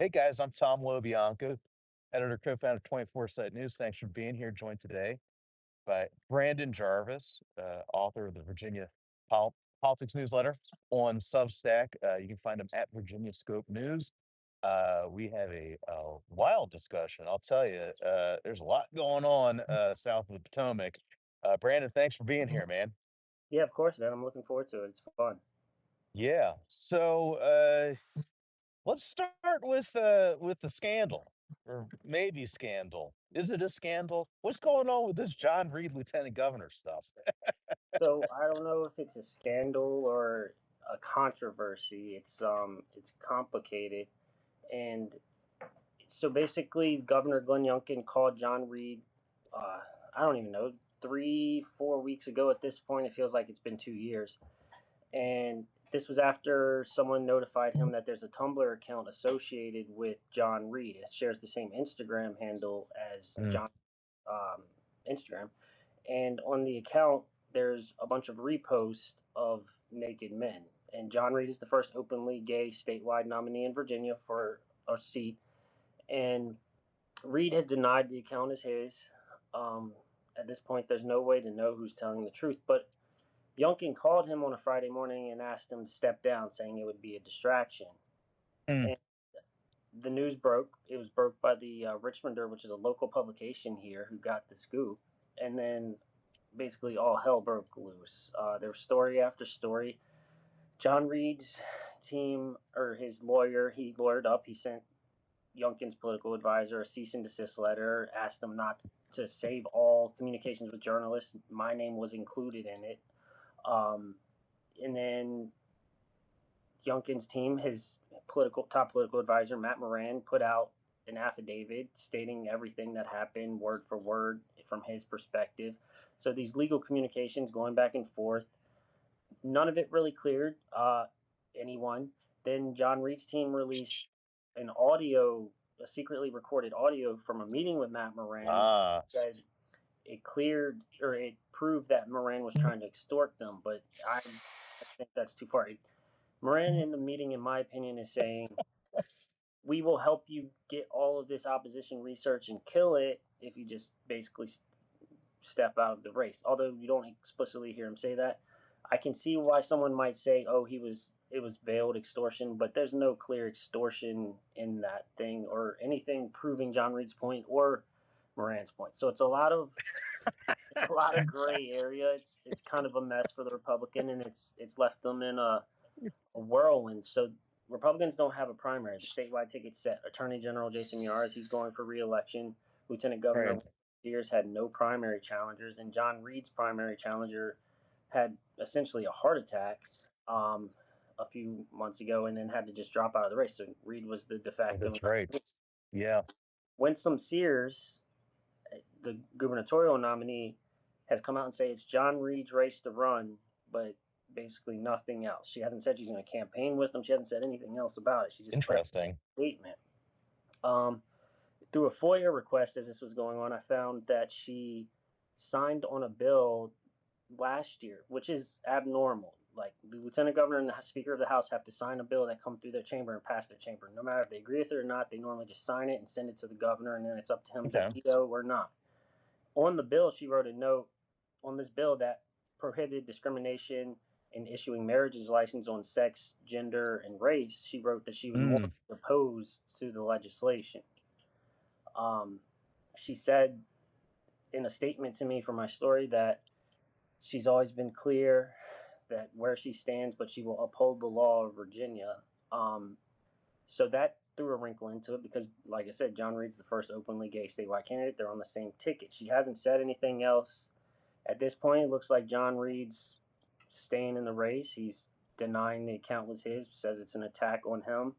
Hey guys, I'm Tom LoBianco, editor, co-founder of 24/7 News. Thanks for being here. Joined today by Brandon Jarvis, author of the Virginia Politics newsletter on Substack. You can find him at Virginia Scope News. We have a wild discussion. I'll tell you, there's a lot going on south of the Potomac. Brandon, thanks for being here, man. Yeah, of course, man. I'm looking forward to it. It's fun. Yeah. So let's start with the scandal, or maybe scandal. Is it a scandal? What's going on with this John Reed lieutenant governor stuff? So I don't know if it's a scandal or a controversy. It's complicated, and so basically, Governor Glenn Youngkin called John Reed. I don't even know 3, 4 weeks ago. At this point, it feels like it's been 2 years, and this was after someone notified him that there's a Tumblr account associated with John Reed. It shares the same Instagram handle as Mm, John Instagram. And on the account, there's a bunch of reposts of naked men. And John Reed is the first openly gay statewide nominee in Virginia for a seat. And Reed has denied the account is his. Um, at this point, there's no way to know who's telling the truth. But Youngkin called him on a Friday morning and asked him to step down, saying it would be a distraction. mm. And the news broke. It was broke by the Richmonder, which is a local publication here, who got the scoop. And then basically all hell broke loose. There was story after story. John Reed's team, or his lawyer, he lawyered up. He sent Youngkin's political advisor a cease and desist letter, asked him not to save all communications with journalists. My name was included in it. Um, and then Youngkin's team, his top political advisor Matt Moran, put out an affidavit stating everything that happened, word for word, from his perspective. So these legal communications going back and forth, none of it really cleared anyone. Then John Reed's team released an audio, a secretly recorded audio from a meeting with Matt Moran. Ah, Said it cleared, or it proved that Moran was trying to extort them, but I think that's too far. Moran in the meeting, in my opinion, is saying, we will help you get all of this opposition research and kill it if you just basically step out of the race. Although you don't explicitly hear him say that, I can see why someone might say, "Oh, it was veiled extortion," but there's no clear extortion in that thing or anything proving John Reed's point or Moran's point. So it's a lot of gray area. It's kind of a mess for the Republican, and it's left them in a whirlwind. So Republicans don't have a primary. The statewide ticket's set. Attorney General Jason Yards, he's going for re-election. Lieutenant Governor right. Sears had no primary challengers, and John Reed's primary challenger had essentially a heart attack a few months ago, and then had to just drop out of the race. So Reed was the de facto. That's right. Yeah. Winsome Sears, the gubernatorial nominee, has come out and say it's John Reed's race to run, but basically nothing else. She hasn't said she's going to campaign with him. She hasn't said anything else about it. She just put out Interesting. a statement. Um, Through a FOIA request, as this was going on, I found that she signed on a bill last year, which is abnormal. Like the lieutenant governor and the speaker of the house have to sign a bill that come through their chamber and pass their chamber. No matter if they agree with it or not, they normally just sign it and send it to the governor, and then it's up to him to Okay. veto or not. On the bill, she wrote a note on this bill that prohibited discrimination in issuing marriages license on sex, gender, and race. She wrote that she was more Mm, opposed to the legislation. Um, she said in a statement to me for my story that she's always been clear that where she stands, but she will uphold the law of Virginia. Um, so that threw a wrinkle into it because, like I said, John Reed's the first openly gay statewide candidate. They're on the same ticket. She hasn't said anything else. At this point, it looks like John Reed's staying in the race. He's denying the account was his, says it's an attack on him,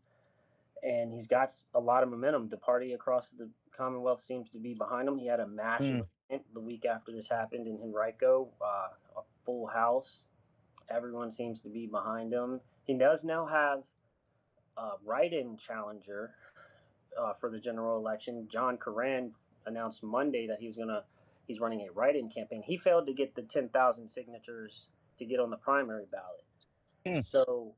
and he's got a lot of momentum. The party across the Commonwealth seems to be behind him. He had a massive mm. event the week after this happened in Henrico, a full house. Everyone seems to be behind him. He does now have a write-in challenger for the general election. John Curran announced Monday that he's running a write-in campaign. He failed to get the 10,000 signatures to get on the primary ballot. Mm. So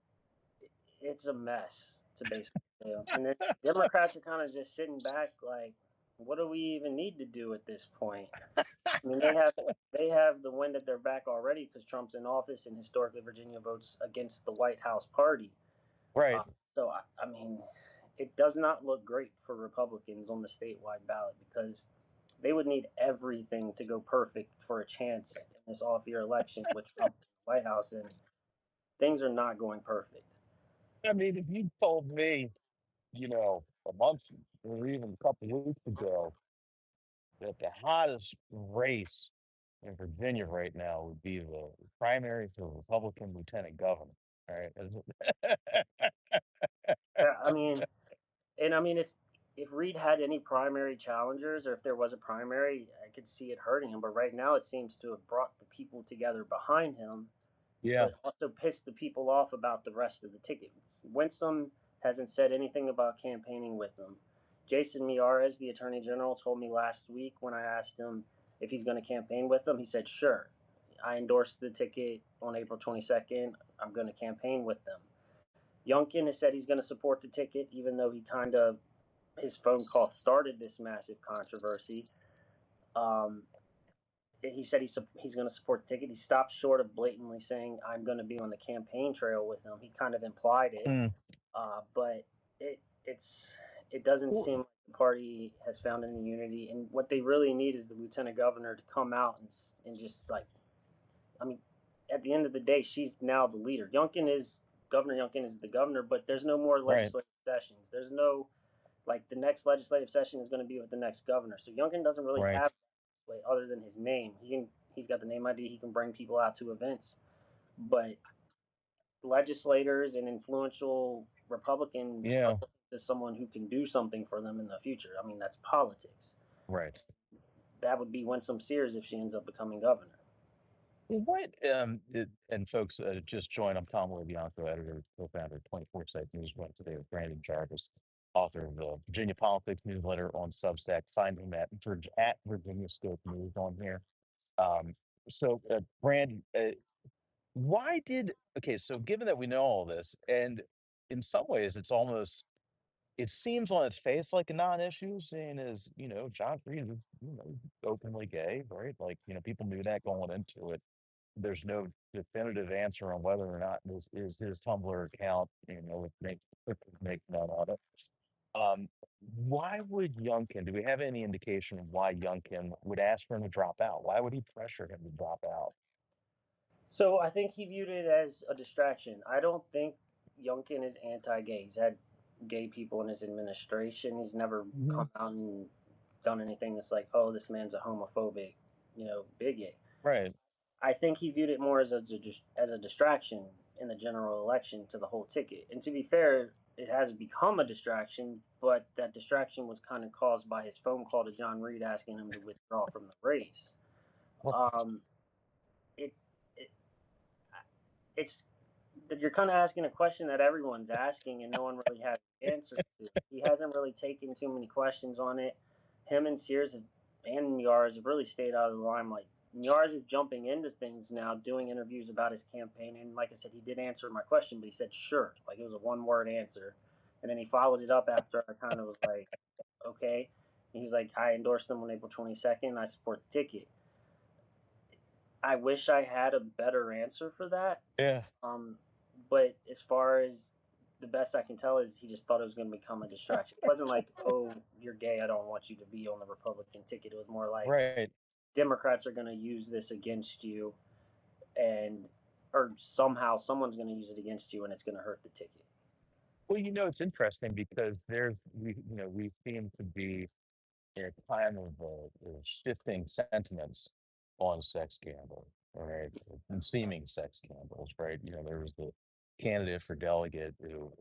it's a mess, to basically Yeah. And then Democrats are kind of just sitting back, like, what do we even need to do at this point? I mean, they have the wind at their back already because Trump's in office, and historically Virginia votes against the White House party. Uh, Right. so I mean, it does not look great for Republicans on the statewide ballot because they would need everything to go perfect for a chance in this off-year election with Trump in the White House, and things are not going perfect. I mean, if you told me, a month or even a couple weeks ago that the hottest race in Virginia right now would be the primary for Republican lieutenant governor. All right. Yeah, I mean, if Reed had any primary challengers, or if there was a primary, I could see it hurting him. But right now, it seems to have brought the people together behind him, Yeah. but also pissed the people off about the rest of the ticket. Winsome hasn't said anything about campaigning with him. Jason Miyares, the Attorney General, told me last week when I asked him if he's going to campaign with them. He said, "Sure, I endorsed the ticket on April 22nd. I'm going to campaign with them." Youngkin has said he's going to support the ticket, even though he kind of his phone call started this massive controversy. Um, he said he's going to support the ticket. He stopped short of blatantly saying I'm going to be on the campaign trail with him. He kind of implied it, Mm. but it's it doesn't Well, seem like the party has found any unity. And what they really need is the lieutenant governor to come out and just like I mean, at the end of the day, she's now the leader. Governor Youngkin is the governor, but there's no more right. legislative sessions. There's no like the next legislative session is going to be with the next governor. So Youngkin doesn't really Right. have other than his name. He's got the name ID. He can bring people out to events, but legislators and influential Republicans are Yeah. looking to someone who can do something for them in the future. I mean, that's politics. Right. That would be Winsome Sears if she ends up becoming governor. Well, and folks just joined. I'm Tom LoBianco, editor, co-founder of 24 Site News. Went today with Brandon Jarvis, author of the Virginia Politics newsletter on Substack. Find him at Virginia Scope News on here. Um, Brandon, okay, so given that we know all this, and in some ways it seems on its face like a non-issue, seeing as, John Green is, openly gay, right? Like, people knew that going into it. There's no definitive answer on whether or not this is his Tumblr account, make none of it. Why would Youngkin, do we have any indication of why Youngkin would ask for him to drop out? Why would he pressure him to drop out? So I think he viewed it as a distraction. I don't think Youngkin is anti-gay. He's had gay people in his administration. He's never Mhm. come out and done anything that's like, oh, this man's a homophobic, bigot. Right. I think he viewed it more as a distraction in the general election to the whole ticket. And to be fair, it has become a distraction, but that distraction was kind of caused by his phone call to John Reed asking him to withdraw from the race. Well, Um, it, it it's that you're kind of asking a question that everyone's asking and no one really has the answer to. He hasn't really taken too many questions on it. Him and and Miars have really stayed out of the limelight. Miars is jumping into things now, doing interviews about his campaign, and like I said, he did answer my question, but he said sure, like it was a one-word answer, and then he followed it up after I kind of was like, okay. And he's like, I endorsed them on April 22nd. I support the ticket. I wish I had a better answer for that. yeah. Um, but as far as the best I can tell is he just thought it was going to become a distraction. It wasn't like, oh, you're gay. I don't want you to be on the Republican ticket. It was more like Right. Democrats are going to use this against you, and or somehow someone's going to use it against you, and it's going to hurt the ticket. Well, it's interesting because we seem to be in a time of shifting sentiments on sex scandal, right? And seeming sex scandals, right? There was the candidate for delegate who,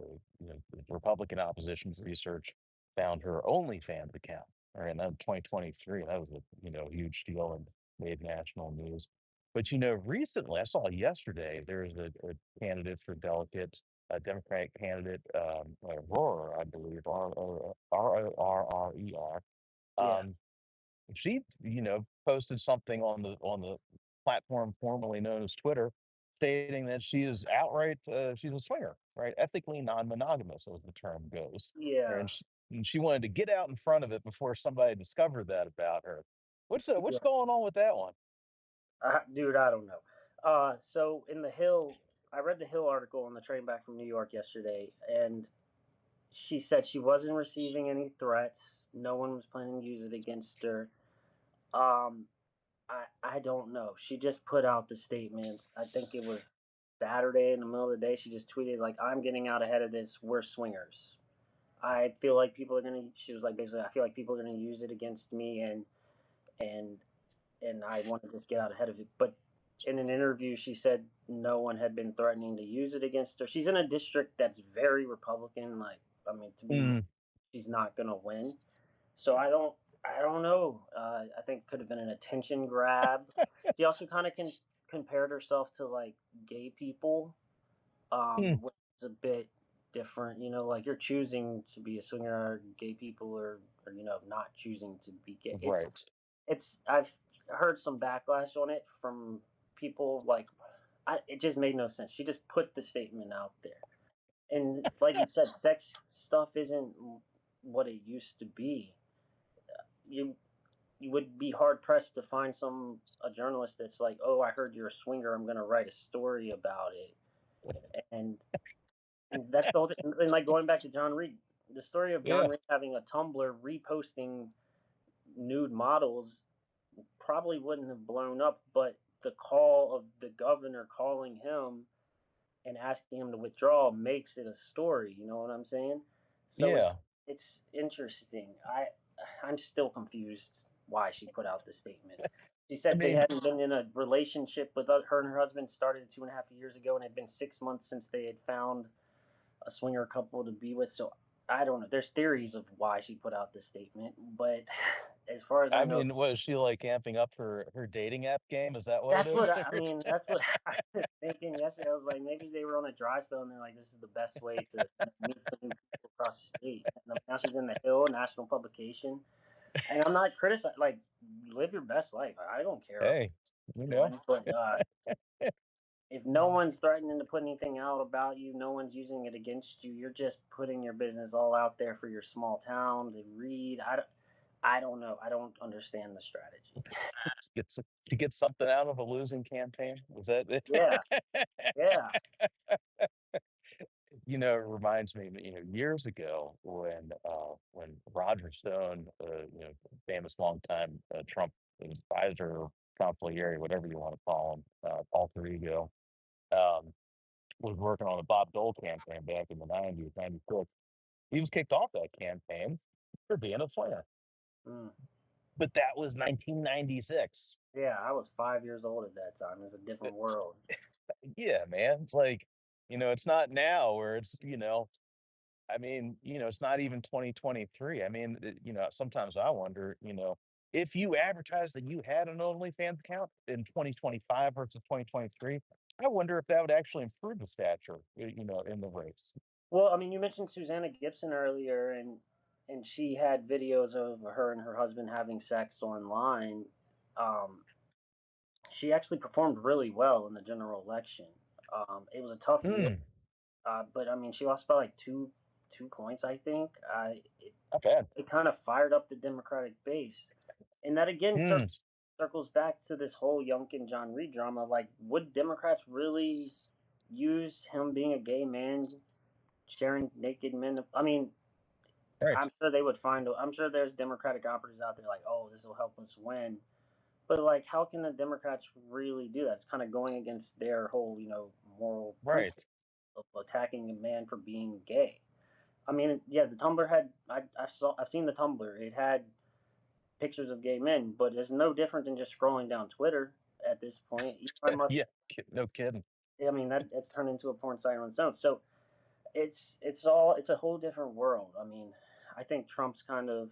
the Republican opposition's research found her OnlyFans account, right? And that was 2023. That was a, huge deal and made national news. But, recently, I saw yesterday, there was a candidate for delegate, a Democratic candidate, Rohrer, I believe, Rorrer. Yeah, Um, she, posted something on the platform formerly known as Twitter, stating that she is outright, she's a swinger, right? Ethically non-monogamous, as the term goes, Yeah, and she wanted to get out in front of it before somebody discovered that about her. What's yeah, going on with that one? dude, I don't know. So in the Hill, I read the Hill article on the train back from New York yesterday, and she said she wasn't receiving any threats. No one was planning to use it against her. Um, I don't know. She just put out the statement. I think it was Saturday in the middle of the day. She just tweeted like, "I'm getting out ahead of this. We're swingers. I feel like people are gonna." She was like, basically, I feel like people are gonna use it against me, and and I want to just get out ahead of it. But in an interview, she said no one had been threatening to use it against her. She's in a district that's very Republican. Like, I mean, to be, Mm, she's not gonna win. So I don't know. I think it could have been an attention grab. She also kind of compared herself to like gay people, mm, which is a bit different. You know, like you're choosing to be a swinger, or gay people or not choosing to be gay. right. It's I've heard some backlash on it from people like it just made no sense. She just put the statement out there. And like you said, sex stuff isn't what it used to be. You you would be hard pressed to find a journalist that's like, "Oh, I heard you're a swinger. I'm going to write a story about it." And that's the whole thing. And like going back to John Reed, the story of John Yeah, Reed having a Tumblr reposting nude models probably wouldn't have blown up, but the call of the governor calling him and asking him to withdraw makes it a story. You know what I'm saying? So yeah. it's interesting. I'm still confused why she put out the statement. She I said they mean, hadn't been in a relationship with her and her husband started 2.5 years ago, and it had been 6 months since they had found a swinger couple to be with. So I don't know. There's theories of why she put out this statement, but as far as I know, was she like amping up her dating app game? Is that what it that's what is? I mean. That's what I was thinking yesterday. I was like, maybe they were on a dry spell, and they're like, "This is the best way to meet some new people across the state." And now she's in the Hill, national publication, and I'm not criticizing. Like, live your best life. I don't care Hey, you what you're know, doing, but if no one's threatening to put anything out about you, no one's using it against you. You're just putting your business all out there for your small town to read. I don't know. I don't understand the strategy. to get something out of a losing campaign? Was that Yeah, it? yeah. It reminds me, years ago when Roger Stone, famous longtime Trump advisor, consigliere, whatever you want to call him, alter ego, um, was working on the Bob Dole campaign back in the 90s, 96. He was kicked off that campaign for being a flamer. Mm. But that was 1996. Yeah, I was 5 years old at that time. It's a different world. Yeah, man. It's like, it's not now where I mean, it's not even 2023. I mean, sometimes I wonder, if you advertised that you had an OnlyFans account in 2025 versus 2023, I wonder if that would actually improve the stature, in the race. Well, I mean, you mentioned Susanna Gibson earlier, and she had videos of her and her husband having sex online. Um, she actually performed really well in the general election. It was a tough year, Mm, but I mean, she lost by like two points, I think. not bad. It kind of fired up the Democratic base, and that again Mm, circles back to this whole Youngkin John Reed drama. Like, would Democrats really use him being a gay man sharing naked men? I mean, right, I'm sure they would find. I'm sure there's Democratic operatives out there like, oh, this will help us win. But like, how can the Democrats really do that? It's kind of going against their whole, moral principle right. of attacking a man for being gay. I mean, yeah, the Tumblr had. I've seen the Tumblr. It had pictures of gay men, but it's no different than just scrolling down Twitter at this point. Elon Musk. Yeah, no kidding. I mean, it's turned into a porn site on its own. So it's a whole different world. I mean, I think Trump's kind of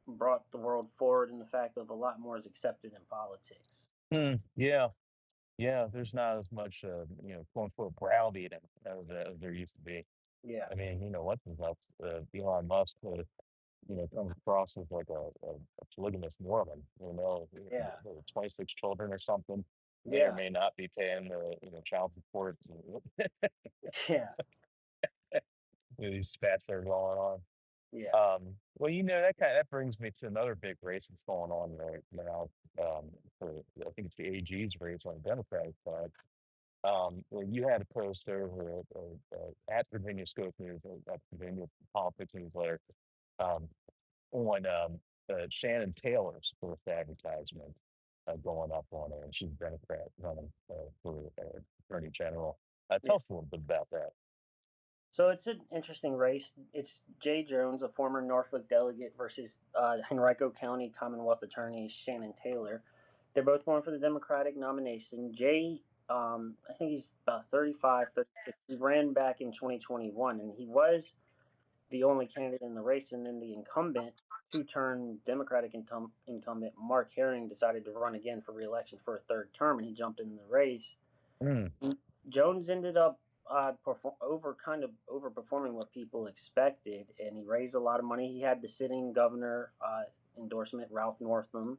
brought the world forward in the fact of a lot more is accepted in politics. Mm, yeah, yeah. There's not as much, quote unquote, browbeating as there used to be. Yeah, I mean, what's his nuts? Elon Musk, comes across as like a polygamous Mormon, yeah, 26 children or something. may or Yeah, may not be paying the child support yeah, these spats that are going on. yeah, Well, that brings me to another big race that's going on right now. For I think it's the AG's race on the Democratic side. Where you had a post over at Virginia Scope News, or at Virginia Politics Newsletter, um, on Shannon Taylor's first advertisement going up on her, and she's a Democrat running for Attorney General. yeah. Tell us a little bit about that. So it's an interesting race. It's Jay Jones, a former Norfolk delegate, versus Henrico County Commonwealth Attorney Shannon Taylor. They're both going for the Democratic nomination. Jay, I think he's about 35, 36. He ran back in 2021, and he was the only candidate in the race. And then the incumbent, two-term Democratic incumbent Mark Herring, decided to run again for re-election for a third term, and he jumped in the race. Mm, Jones ended up kind of overperforming what people expected, and he raised a lot of money. He had the sitting governor endorsement, Ralph Northam,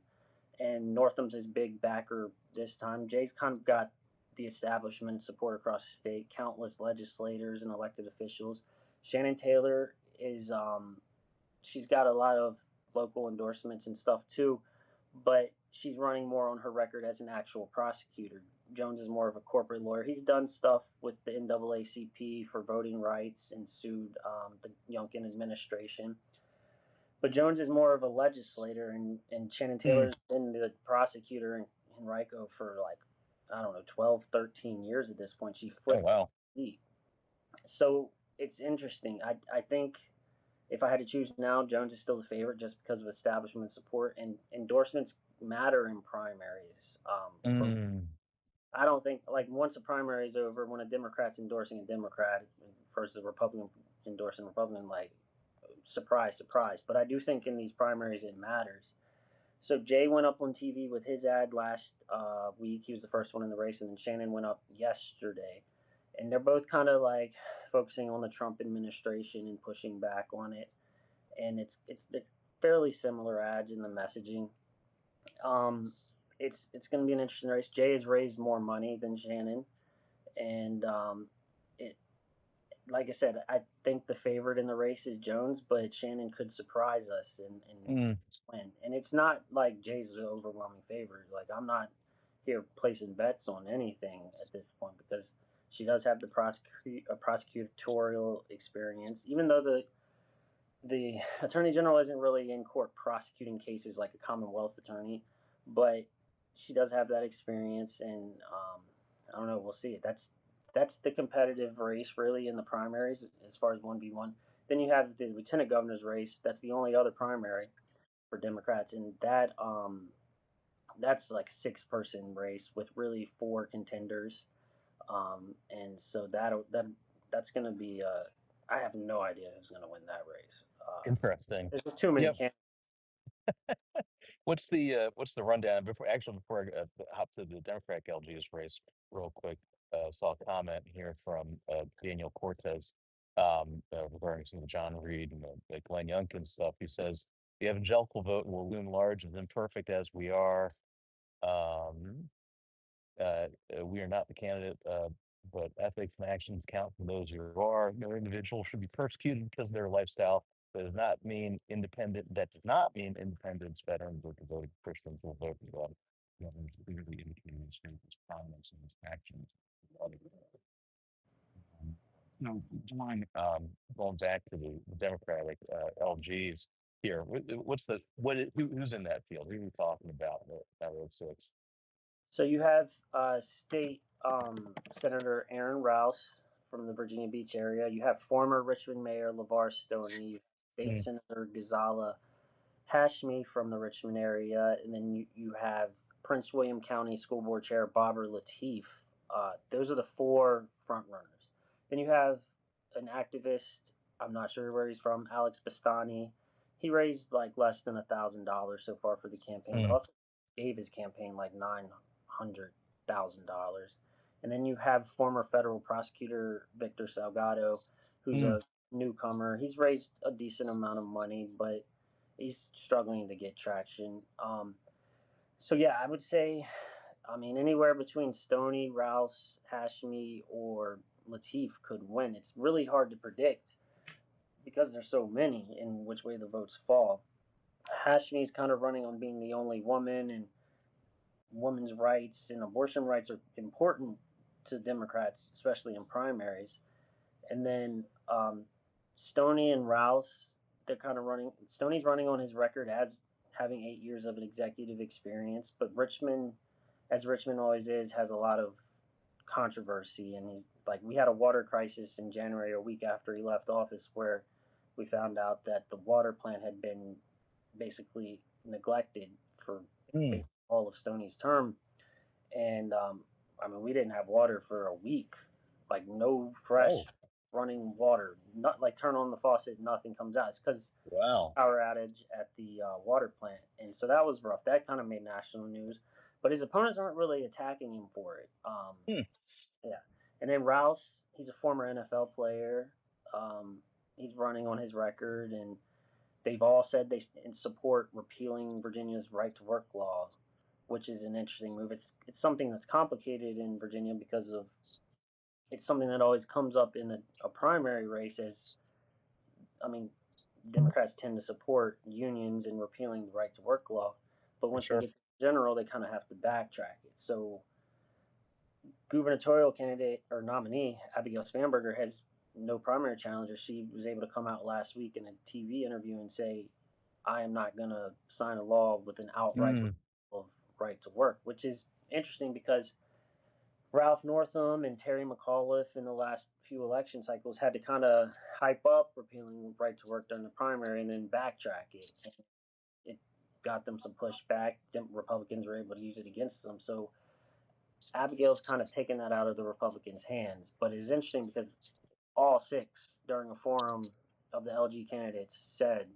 and Northam's his big backer this time. Jay's kind of got the establishment support across the state, countless legislators and elected officials. Shannon Taylor is she's got a lot of local endorsements and stuff too, but she's running more on her record as an actual prosecutor. Jones is more of a corporate lawyer. He's done stuff with the NAACP for voting rights and sued the Youngkin administration. But Jones is more of a legislator, and Shannon mm. Taylor's been the prosecutor in Henrico for like, I don't know, 12, 13 years at this point. She Oh flipped wow. the seat. So it's interesting. I think if I had to choose now, Jones is still the favorite just because of establishment support, and endorsements matter in primaries. For Mm. I don't think, like, once the primary is over, when a Democrat's endorsing a Democrat versus a Republican endorsing a Republican, like, surprise, surprise. But I do think in these primaries it matters. So Jay went up on TV with his ad last week. He was the first one in the race, and then Shannon went up yesterday. And they're both kind of like focusing on the Trump administration and pushing back on it. And it's they're fairly similar ads in the messaging. Um, it's going to be an interesting race. Jay has raised more money than Shannon, and it like I said, I think the favorite in the race is Jones, but Shannon could surprise us and Mm. win. And it's not like Jay's the overwhelming favorite. Like, I'm not here placing bets on anything at this point because she does have the prosecutorial experience, even though the attorney general isn't really in court prosecuting cases like a Commonwealth attorney, but she does have that experience, and I don't know. We'll see. That's the competitive race really in the primaries as far as 1v1. Then you have the lieutenant governor's race. That's the only other primary for Democrats, and that's like a six-person race with really four contenders. And so that's going to be. I have no idea who's going to win that race. Interesting. There's just too many Yep. candidates. What's the rundown before I hop to the Democratic LG's race real quick? Saw a comment here from Daniel Cortez regarding some of the John Reed and the Glenn Youngkin stuff. He says the evangelical vote will loom large, as imperfect as we are. Um, we are not the candidate, but ethics and actions count for those who are. No individual should be persecuted because of their lifestyle. That does not mean independents, veterans, or devoted Christians will vote for them. Government clearly indicating his faith, promise, and his actions. Um, So, going back to the Democratic LGs here, who's in that field? Who are we talking about? That was six. So you have State Senator Aaron Rouse from the Virginia Beach area. You have former Richmond Mayor LeVar Stoney, State Mm, Senator Ghazala Hashmi from the Richmond area, and then you have Prince William County School Board Chair Bobber Lateef. Those are the four front runners. Then you have an activist. I'm not sure where he's from. Alex Bastani. He raised like less than $1,000 so far for the campaign, but mm, also gave his campaign like $900,000. And then you have former federal prosecutor Victor Salgado, who's mm. a newcomer. He's raised a decent amount of money, but he's struggling to get traction. So yeah, I would say I mean, anywhere between Stoney, Rouse, Hashmi, or Latif could win. It's really hard to predict because there's so many in which way the votes fall. Hashmi's kind of running on being the only woman, and women's rights and abortion rights are important to Democrats, especially in primaries. And then Stoney and Rouse, they're kind of running. Stoney's running on his record as having 8 years of an executive experience, but Richmond, as Richmond always is, has a lot of controversy. And he's like, we had a water crisis in January, a week after he left office, where we found out that the water plant had been basically neglected for Mm. basically all of Stoney's term. And I mean, we didn't have water for a week, like no Oh, fresh running water. Not like turn on the faucet, nothing comes out. It's because wow. power outage at the water plant, and so that was rough. That kind of made national news, but his opponents aren't really attacking him for it. Hmm. Yeah, and then Rouse, he's a former NFL player. Um, he's running on his record, and they've all said they support repealing Virginia's right to work law, which is an interesting move. It's something that's complicated in Virginia because of it's something that always comes up in a primary race as I mean, Democrats tend to support unions and repealing the right to work law, but For once they sure. get to the general, they kind of have to backtrack it. So, gubernatorial candidate or nominee Abigail Spanberger has no primary challenger. She was able to come out last week in a TV interview and say, "I am not going to sign a law with an outright Mm. of right to work," which is interesting because Ralph Northam and Terry McAuliffe in the last few election cycles had to kind of hype up repealing right to work during the primary and then backtrack it. And it got them some pushback. Republicans were able to use it against them. So Abigail's kind of taken that out of the Republicans' hands. But it's interesting because all six during a forum of the LG candidates said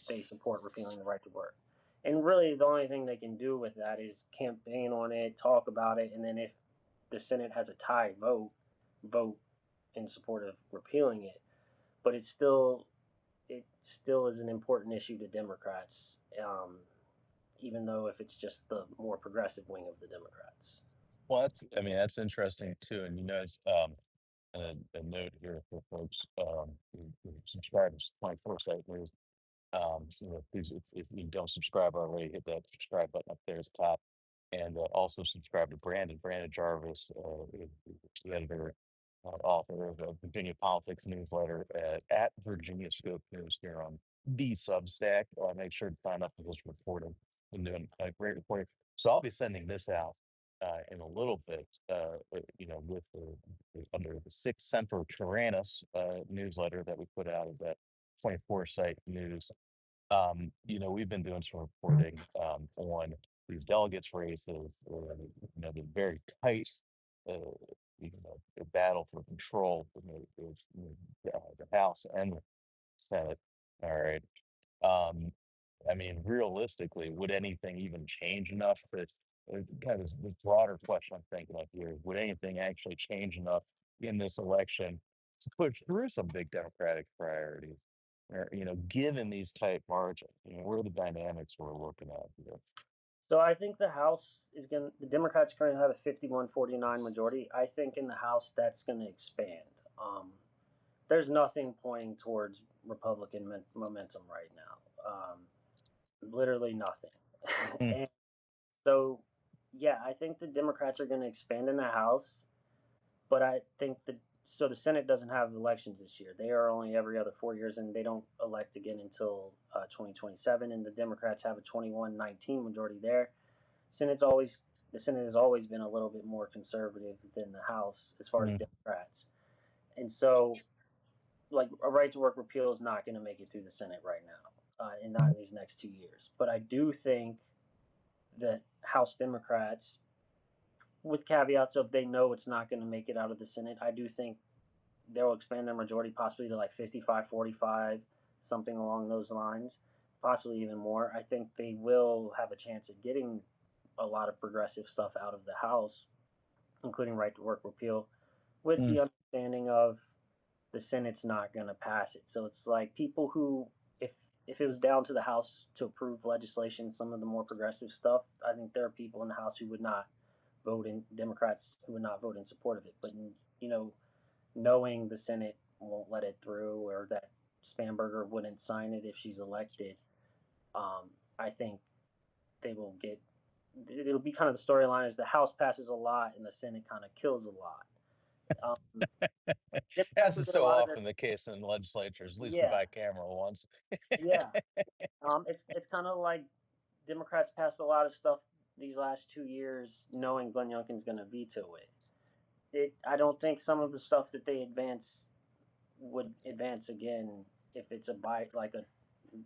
they support repealing the right to work. And really, the only thing they can do with that is campaign on it, talk about it, and then if the Senate has a tie vote, vote in support of repealing it. But it still is an important issue to Democrats, even though if it's just the more progressive wing of the Democrats. Well, I mean, that's interesting too. And a note here for folks who subscribe to 24 site news. So please, if you don't subscribe already, hit that subscribe button up there at the top, and also subscribe to Brandon Jarvis, the editor, author of the Virginia Politics newsletter at Virginia Scope News here on the Substack. Make sure to sign up for this reporting. Been doing great reporting. So I'll be sending this out in a little bit. With under the Six Semper Tyrannis newsletter that we put out of that 24 site news. We've been doing some reporting on these delegates races, the very tight, uh, the battle for control in the House and the Senate. All right. Um, I mean, realistically, would anything even change enough that kind of the broader question I'm thinking of here, would anything actually change enough in this election to push through some big Democratic priorities? Or, given these tight margins, what are the dynamics we're looking at here? So I think the Democrats currently have a 51-49 majority. I think in the House that's going to expand. There's nothing pointing towards Republican momentum right now. Literally nothing. Mm. And so, yeah, I think the Democrats are going to expand in the House. But I think the Senate doesn't have elections this year. They are only every other 4 years, and they don't elect again until 2027. And the Democrats have a 21-19 majority there. Senate's always the Senate has always been a little bit more conservative than the House as far as Mm. Democrats. And so, like a right to work repeal is not going to make it through the Senate right now, and not in these next 2 years. But I do think that House Democrats, with caveats of they know it's not going to make it out of the Senate, I do think they'll expand their majority possibly to like 55-45, something along those lines, possibly even more. I think they will have a chance at getting a lot of progressive stuff out of the House, including right to work repeal, with Mm. the understanding of the Senate's not going to pass it. So it's like people who, if it was down to the House to approve legislation, some of the more progressive stuff, I think there are people in the House who would not Democrats who would not vote in support of it. But you know, knowing the Senate won't let it through, or that Spamberger wouldn't sign it if she's elected, I think they will get. It'll be kind of the storyline is the House passes a lot and the Senate kind of kills a lot. Um, Democrats As will is get a so lot of their. often the case in legislatures, at least the Yeah, bicameral ones. yeah. It's kind of like Democrats passed a lot of stuff these last 2 years, knowing Glenn Youngkin's going to veto it. I don't think some of the stuff that they advance would advance again if it's a buy like a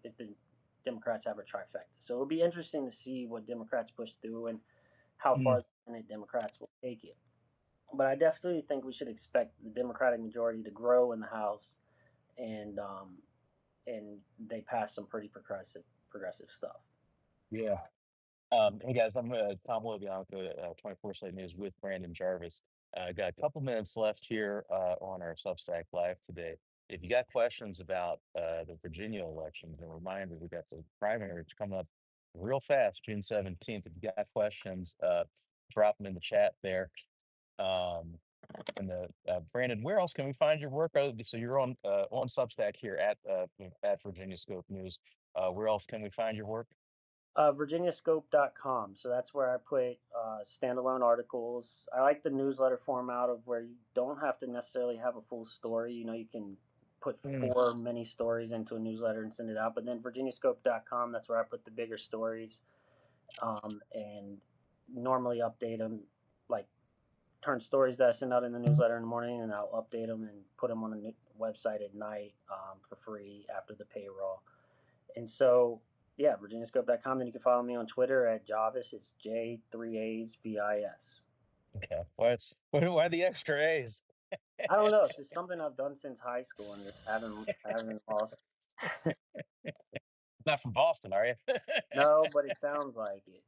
if the Democrats have a trifecta. So it'll be interesting to see what Democrats push through and how Mm, far the Senate Democrats will take it. But I definitely think we should expect the Democratic majority to grow in the House, and they pass some pretty progressive stuff. yeah. Hey guys, I'm Tom LoBianco, 24/7 News with Brandon Jarvis. Got a couple minutes left here on our Substack Live today. If you got questions about the Virginia elections, a reminder we got the primaries coming up real fast, June 17th. If you got questions, drop them in the chat there. Um, and Brandon, where else can we find your work? So you're on Substack here at Virginia Scope News. Where else can we find your work? VirginiaScope.com. So that's where I put standalone articles. I like the newsletter format of where you don't have to necessarily have a full story. You can put Mm, four mini stories into a newsletter and send it out. But then VirginiaScope.com, that's where I put the bigger stories, and normally update them, like turn stories that I send out in the newsletter in the morning, and I'll update them and put them on the website at night for free after the payroll. And so, yeah, virginiascope.com. Then you can follow me on Twitter at Jarvis. It's J3AsVIS. okay. Why the extra A's? I don't know. It's just something I've done since high school and just haven't lost. Not from Boston, are you? No, but it sounds like it.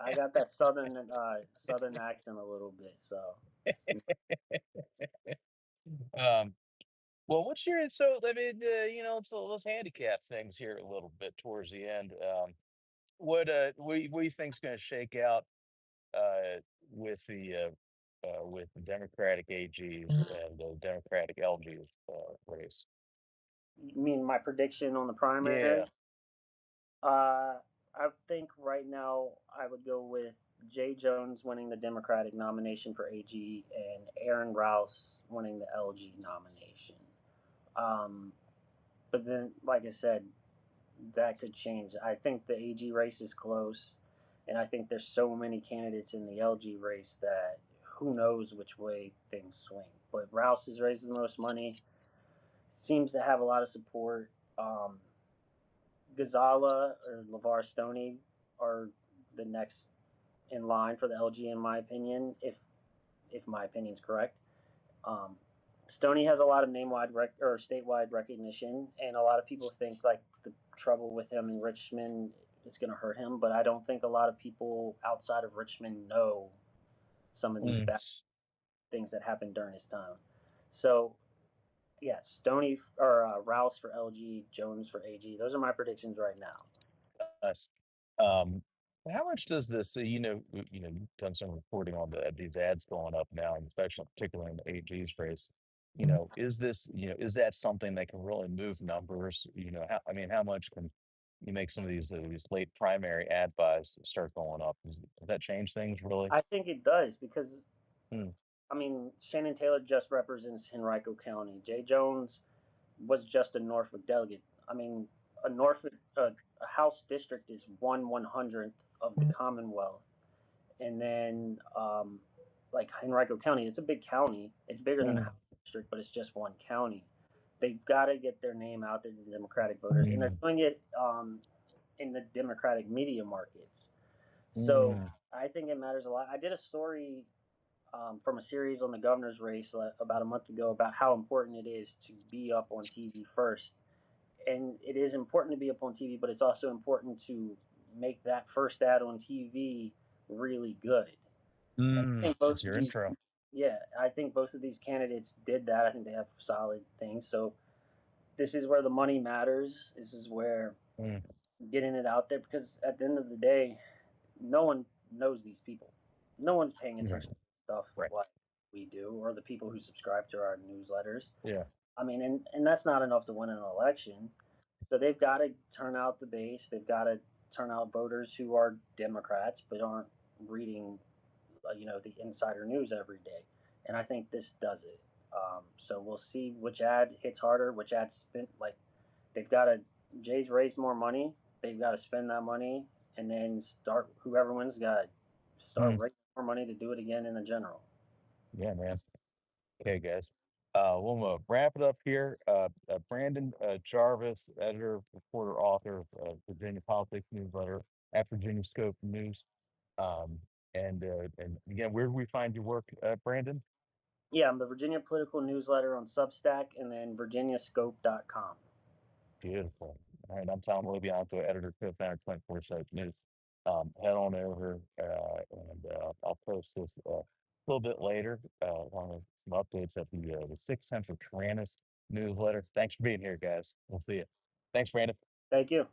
I got that southern accent a little bit. So Um, well, I mean, so let's handicap things here a little bit towards the end. What do you think's going to shake out uh, with the Democratic AGs and the Democratic LGs race? you mean my prediction on the primary? Yeah. I think right now I would go with Jay Jones winning the Democratic nomination for AG and Aaron Rouse winning the LG nomination. Um, but then, like I said, that could change. I think the AG race is close, and I think there's so many candidates in the LG race that who knows which way things swing. But Rouse is raising the most money, seems to have a lot of support. Ghazala or LeVar Stoney are the next in line for the LG, in my opinion, if my opinion's correct. Um, Stoney has a lot of or statewide recognition, and a lot of people think like the trouble with him in Richmond is going to hurt him, but I don't think a lot of people outside of Richmond know some of these Mm, bad things that happened during his time. So yeah, Stoney or Rouse for LG, Jones for AG. Those are my predictions right now. nice. Um, how much does this? You've done some reporting on these ads going up now, and especially particularly in the AG's race. Is that something that can really move numbers? I mean, how much can you make some of these late primary ad buys start going up? Does that change things really? I think it does because Hmm. I mean Shannon Taylor just represents Henrico County. Jay Jones was just a Norfolk delegate. I mean, a House district is 1/100th of the Commonwealth, and then like Henrico County, it's a big county. It's bigger than a House Mm, district, but it's just one county. They've got to get their name out there to the Democratic voters, and they're mm, doing it in the Democratic media markets. So mm, I think it matters a lot. I did a story from a series on the governor's race about a month ago about how important it is to be up on TV first. And it is important to be up on TV, but it's also important to make that first ad on TV really good. And I think It's both of your these, intro. yeah, I think both of these candidates did that. I think they have solid things. So this is where the money matters. This is where Mm, getting it out there, because at the end of the day, no one knows these people. No one's paying Right. attention to stuff Right. like we do, or the people who subscribe to our newsletters. Yeah. I mean, and that's not enough to win an election. So they've got to turn out the base. They've got to turn out voters who are Democrats but aren't reading, the insider news every day. And I think this does it. So we'll see which ad hits harder, which ad spent. Like they've got to, Jay's raised more money. They've got to spend that money and then start. Whoever wins got to start Mm, raising more money to do it again in the general. yeah, man. Okay, guys. We'll wrap it up here. Brandon Jarvis, editor, reporter, author of Virginia Politics Newsletter at Virginia Scope News. Um, and again, where do we find your work, Brandon? Yeah, I'm the Virginia Political Newsletter on Substack and then virginiascope.com. Beautiful. All right, I'm Tom LoBianco, editor, co-founder, 24 Site News. Head on over and I'll post this a little bit later, along with some updates at the 6th Central Taranis newsletter. Thanks for being here, guys. We'll see you. Thanks, Brandon. Thank you.